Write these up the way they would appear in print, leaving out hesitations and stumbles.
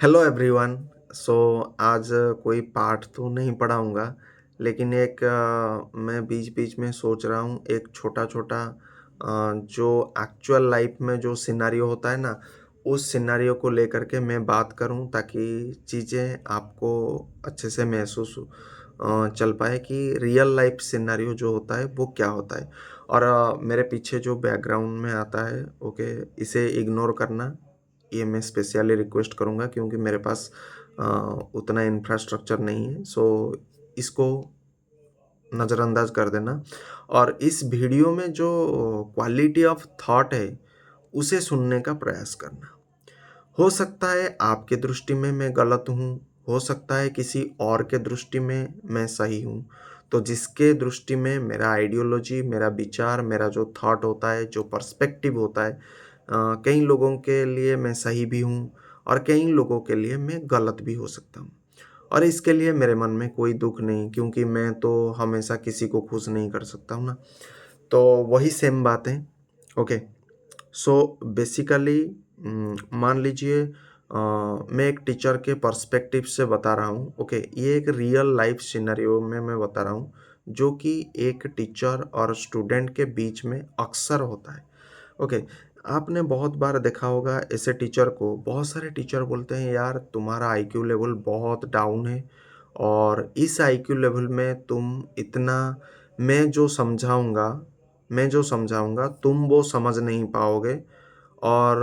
Hello everyone. सो आज कोई पाठ तो नहीं पढ़ाऊँगा, लेकिन एक मैं बीच-बीच में सोच रहा हूँ एक छोटा-छोटा जो एक्चुअल लाइफ में जो सिनेरियो होता है ना, उस सिनेरियो को लेकर के मैं बात करूँ ताकि चीज़ें आपको अच्छे से महसूस चल पाए कि रियल लाइफ सिनेरियो जो होता है वो क्या होता है। और मेरे पीछे जो बैकग्राउंड में आता है, ओके, इसे इग्नोर करना, ये मैं स्पेशली रिक्वेस्ट करूँगा क्योंकि मेरे पास अ, उतना इंफ्रास्ट्रक्चर नहीं है। सो इसको नज़रअंदाज कर देना और इस वीडियो में जो क्वालिटी ऑफ थॉट है, उसे सुनने का प्रयास करना। हो सकता है आपके दृष्टि में मैं गलत हूँ, हो सकता है किसी और के दृष्टि में मैं सही हूँ। तो जिसके दृष्टि में मेरा आइडियोलॉजी, मेरा विचार, मेरा जो थॉट होता है, जो पर्सपेक्टिव होता है, कई लोगों के लिए मैं सही भी हूँ और कई लोगों के लिए मैं गलत भी हो सकता हूँ। और इसके लिए मेरे मन में कोई दुःख नहीं, क्योंकि मैं तो हमेशा किसी को खुश नहीं कर सकता हूँ ना। तो वही सेम बात है। ओके। सो बेसिकली मान लीजिए मैं एक टीचर के पर्सपेक्टिव से बता रहा हूँ। ओके, ये एक रियल लाइफ सिनेरियो में मैं बता रहा हूँ, जो कि एक टीचर और स्टूडेंट के बीच में अक्सर होता है। ओके, आपने बहुत बार देखा होगा ऐसे टीचर को। बहुत सारे टीचर बोलते हैं, यार तुम्हारा आईक्यू लेवल बहुत डाउन है और इस आईक्यू लेवल में तुम इतना, मैं जो समझाऊँगा मैं जो समझाऊँगा तुम वो समझ नहीं पाओगे और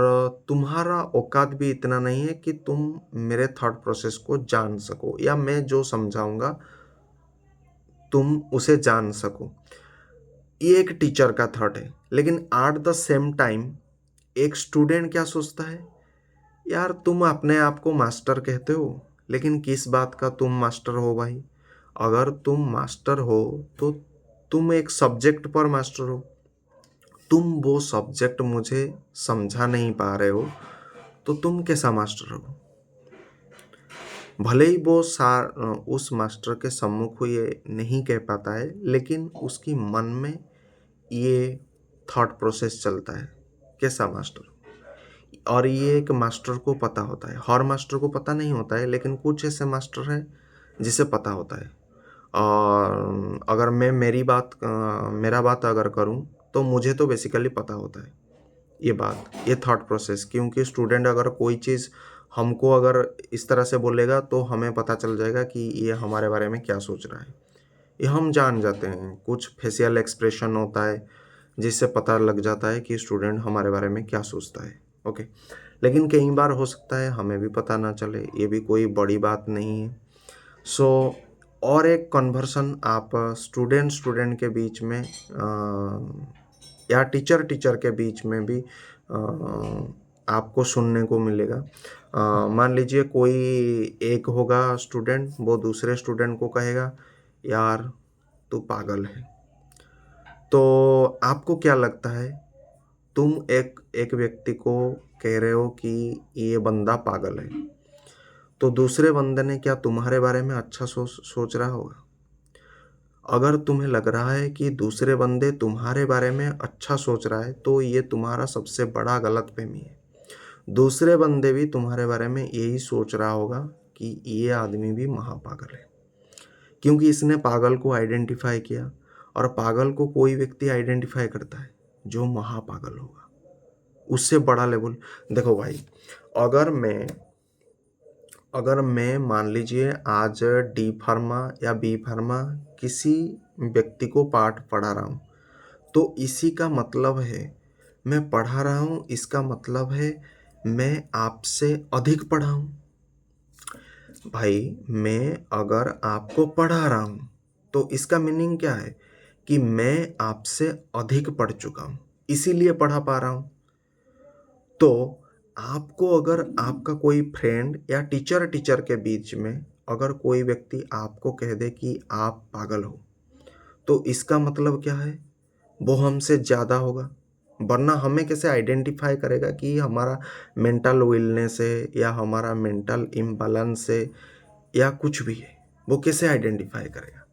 तुम्हारा औकात भी इतना नहीं है कि तुम मेरे थॉट प्रोसेस को जान सको या मैं जो समझाऊँगा तुम उसे जान सको। ये एक टीचर का थॉट है। लेकिन एट द सेम टाइम एक स्टूडेंट क्या सोचता है, यार तुम अपने आप को मास्टर कहते हो, लेकिन किस बात का तुम मास्टर हो भाई? अगर तुम मास्टर हो तो तुम एक सब्जेक्ट पर मास्टर हो। तुम वो सब्जेक्ट मुझे समझा नहीं पा रहे हो, तो तुम कैसा मास्टर हो? भले ही वो उस मास्टर के सम्मुख ये नहीं कह पाता है, लेकिन उसकी मन में ये थॉट प्रोसेस चलता है, कैसा मास्टर? और ये एक मास्टर को पता होता है, हर मास्टर को पता नहीं होता है, लेकिन कुछ ऐसे मास्टर हैं जिसे पता होता है। और अगर मैं मेरा बात अगर करूँ, तो मुझे तो बेसिकली पता होता है ये बात, ये थॉट प्रोसेस, क्योंकि स्टूडेंट अगर कोई चीज़ हमको अगर इस तरह से बोलेगा तो हमें पता चल जाएगा कि ये हमारे बारे में क्या सोच रहा है। ये हम जान जाते हैं, कुछ फेशियल एक्सप्रेशन होता है जिससे पता लग जाता है कि स्टूडेंट हमारे बारे में क्या सोचता है। ओके। लेकिन कई बार हो सकता है हमें भी पता ना चले, ये भी कोई बड़ी बात नहीं है। सो और एक कन्वर्सन आप स्टूडेंट स्टूडेंट के बीच में या टीचर टीचर के बीच में भी आपको सुनने को मिलेगा। मान लीजिए कोई एक होगा स्टूडेंट, वो दूसरे स्टूडेंट को कहेगा, यार तू पागल है। तो आपको क्या लगता है, तुम एक एक व्यक्ति को कह रहे हो कि ये बंदा पागल है, तो दूसरे बंदे ने क्या तुम्हारे बारे में अच्छा सोच रहा होगा? अगर तुम्हें लग रहा है कि दूसरे बंदे तुम्हारे बारे में अच्छा सोच रहा है, तो ये तुम्हारा सबसे बड़ा गलतफ़हमी है। दूसरे बंदे भी तुम्हारे बारे में यही सोच रहा होगा कि ये आदमी भी महापागल है, क्योंकि इसने पागल को आइडेंटिफ़ाई किया और पागल को कोई व्यक्ति आइडेंटिफ़ाई करता है जो महापागल होगा। उससे बड़ा लेवल देखो भाई, अगर मैं अगर मैं मान लीजिए आज डी फार्मा या बी फार्मा किसी व्यक्ति को पाठ पढ़ा रहा हूँ, तो इसी का मतलब है, मैं पढ़ा रहा हूँ, इसका मतलब है मैं आपसे अधिक पढ़ा हूँ। भाई, मैं अगर आपको पढ़ा रहा हूँ, तो इसका मीनिंग क्या है कि मैं आपसे अधिक पढ़ चुका हूँ, इसीलिए पढ़ा पा रहा हूँ। तो आपको अगर आपका कोई फ्रेंड या टीचर टीचर के बीच में अगर कोई व्यक्ति आपको कह दे कि आप पागल हो, तो इसका मतलब क्या है? वो हमसे ज़्यादा होगा, वरना हमें कैसे आइडेंटिफ़ाई करेगा कि हमारा मेंटल इलनेस है या हमारा मेंटल इम्बैलेंस है या कुछ भी है, वो कैसे आइडेंटिफ़ाई करेगा?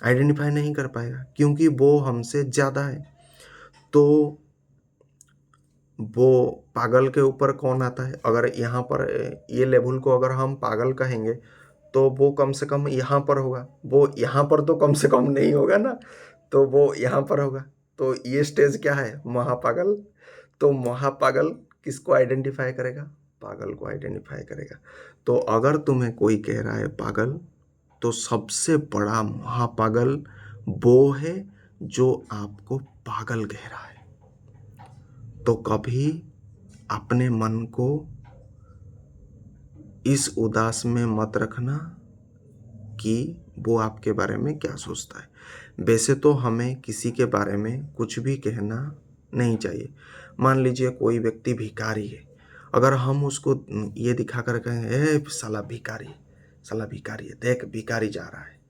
आइडेंटिफ़ाई नहीं कर पाएगा, क्योंकि वो हमसे ज़्यादा है। तो वो पागल के ऊपर कौन आता है? अगर यहाँ पर ये लेवल को अगर हम पागल कहेंगे तो वो कम से कम यहाँ पर होगा, वो यहाँ पर तो कम से कम नहीं होगा ना, तो वो यहाँ पर होगा। तो ये स्टेज क्या है? महापागल। तो महापागल किसको आइडेंटिफाई करेगा? पागल को आइडेंटिफाई करेगा। तो अगर तुम्हें कोई कह रहा है पागल, तो सबसे बड़ा महापागल वो है जो आपको पागल कह रहा है। तो कभी अपने मन को इस उदास में मत रखना कि वो आपके बारे में क्या सोचता है। वैसे तो हमें किसी के बारे में कुछ भी कहना नहीं चाहिए। मान लीजिए कोई व्यक्ति भिखारी है, अगर हम उसको ये दिखा कर कहें, ए साला भिखारी है, देख भिखारी जा रहा है।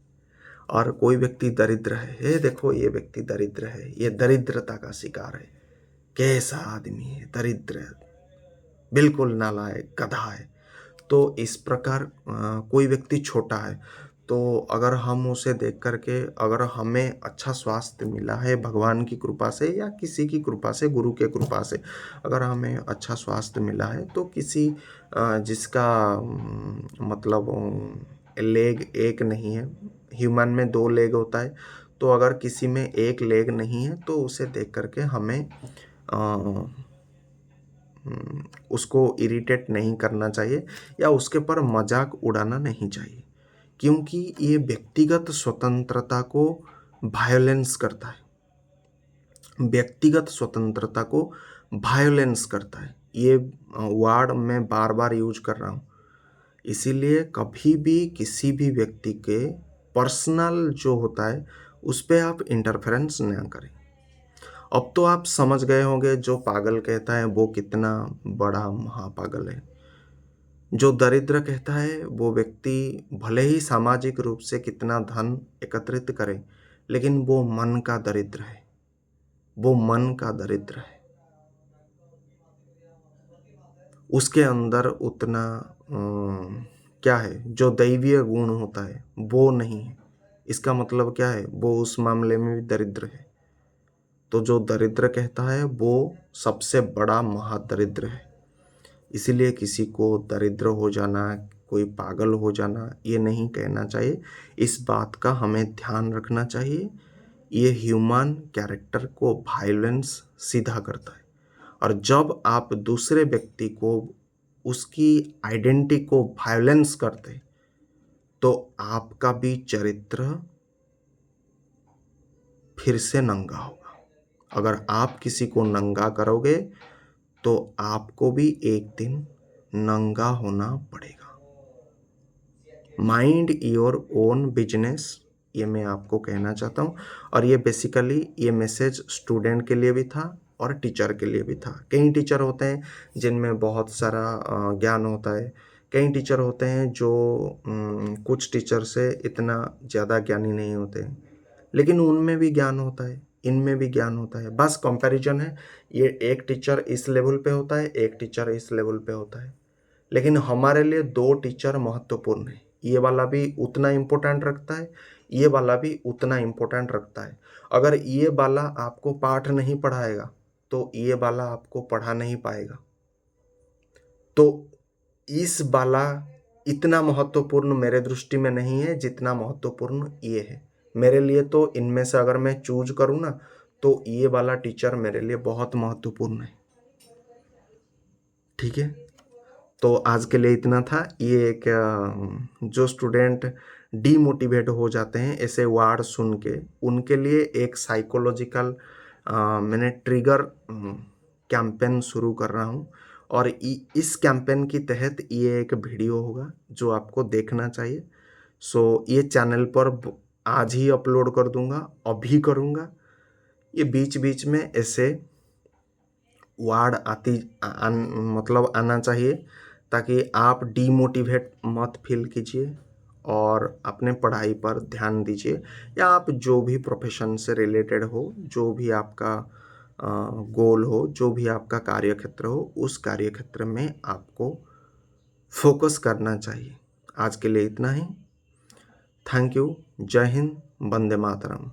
और कोई व्यक्ति दरिद्र है, ए देखो ये व्यक्ति दरिद्र है, ये दरिद्रता का शिकार है, कैसा आदमी है, दरिद्र है, बिल्कुल नालायक, गधा है। तो इस प्रकार कोई व्यक्ति छोटा है, तो अगर हम उसे देख कर के, अगर हमें अच्छा स्वास्थ्य मिला है भगवान की कृपा से या किसी की कृपा से, गुरु के कृपा से, अगर हमें अच्छा स्वास्थ्य मिला है, तो किसी जिसका मतलब लेग एक नहीं है, ह्यूमन में 2 लेग होता है, तो अगर किसी में एक लेग नहीं है तो उसे देख कर के हमें उसको इरिटेट नहीं करना चाहिए या उसके पर मजाक उड़ाना नहीं चाहिए, क्योंकि ये व्यक्तिगत स्वतंत्रता को वायोलेंस करता है। व्यक्तिगत स्वतंत्रता को वायोलेंस करता है। ये वर्ड मैं बार बार यूज कर रहा हूँ। इसीलिए कभी भी किसी भी व्यक्ति के पर्सनल जो होता है उस पर आप इंटरफेरेंस ना करें। अब तो आप समझ गए होंगे जो पागल कहता है वो कितना बड़ा महापागल है। जो दरिद्र कहता है वो व्यक्ति भले ही सामाजिक रूप से कितना धन एकत्रित करे, लेकिन वो मन का दरिद्र है, वो मन का दरिद्र है। उसके अंदर उतना क्या है, जो दैवीय गुण होता है वो नहीं है। इसका मतलब क्या है? वो उस मामले में भी दरिद्र है। तो जो दरिद्र कहता है वो सबसे बड़ा महादरिद्र है। इसीलिए किसी को दरिद्र हो जाना, कोई पागल हो जाना, ये नहीं कहना चाहिए। इस बात का हमें ध्यान रखना चाहिए। ये ह्यूमन कैरेक्टर को वायलेंस सीधा करता है। और जब आप दूसरे व्यक्ति को उसकी आइडेंटिटी को वायलेंस करते, तो आपका भी चरित्र फिर से नंगा होगा। अगर आप किसी को नंगा करोगे तो आपको भी एक दिन नंगा होना पड़ेगा। माइंड योर ओन बिजनेस, ये मैं आपको कहना चाहता हूँ। और ये बेसिकली ये मैसेज स्टूडेंट के लिए भी था और टीचर के लिए भी था। कई टीचर होते हैं जिनमें बहुत सारा ज्ञान होता है, कई टीचर होते हैं जो कुछ टीचर से इतना ज़्यादा ज्ञानी नहीं होते हैं, लेकिन उनमें भी ज्ञान होता है, इनमें भी ज्ञान होता है। बस कंपैरिजन है, ये एक टीचर इस लेवल पे होता है, एक टीचर इस लेवल पे होता है। लेकिन हमारे लिए 2 टीचर महत्वपूर्ण है। ये वाला भी उतना इम्पोर्टेंट रखता है, ये वाला भी उतना इम्पोर्टेंट रखता है। अगर ये वाला आपको पाठ नहीं पढ़ाएगा तो ये वाला आपको पढ़ा नहीं पाएगा। तो इस वाला इतना महत्वपूर्ण मेरे दृष्टि में नहीं है जितना महत्वपूर्ण ये है मेरे लिए। तो इनमें से अगर मैं चूज करूँ ना, तो ये वाला टीचर मेरे लिए बहुत महत्वपूर्ण है। ठीक है, तो आज के लिए इतना था। ये एक जो स्टूडेंट डीमोटिवेट हो जाते हैं ऐसे वर्ड सुन के, उनके लिए एक साइकोलॉजिकल मैंने ट्रिगर कैंपेन शुरू कर रहा हूँ। और इस कैंपेन की तहत ये एक वीडियो होगा जो आपको देखना चाहिए। सो ये चैनल पर आज ही अपलोड कर दूंगा, अभी करूँगा। ये बीच बीच में ऐसे वर्ड मतलब आना चाहिए, ताकि आप डीमोटिवेट मत फील कीजिए और अपने पढ़ाई पर ध्यान दीजिए। या आप जो भी प्रोफेशन से रिलेटेड हो, जो भी आपका गोल हो, जो भी आपका कार्यक्षेत्र हो, उस कार्यक्षेत्र में आपको फोकस करना चाहिए। आज के लिए इतना ही। Thank you. जय हिंद। वंदे मातरम।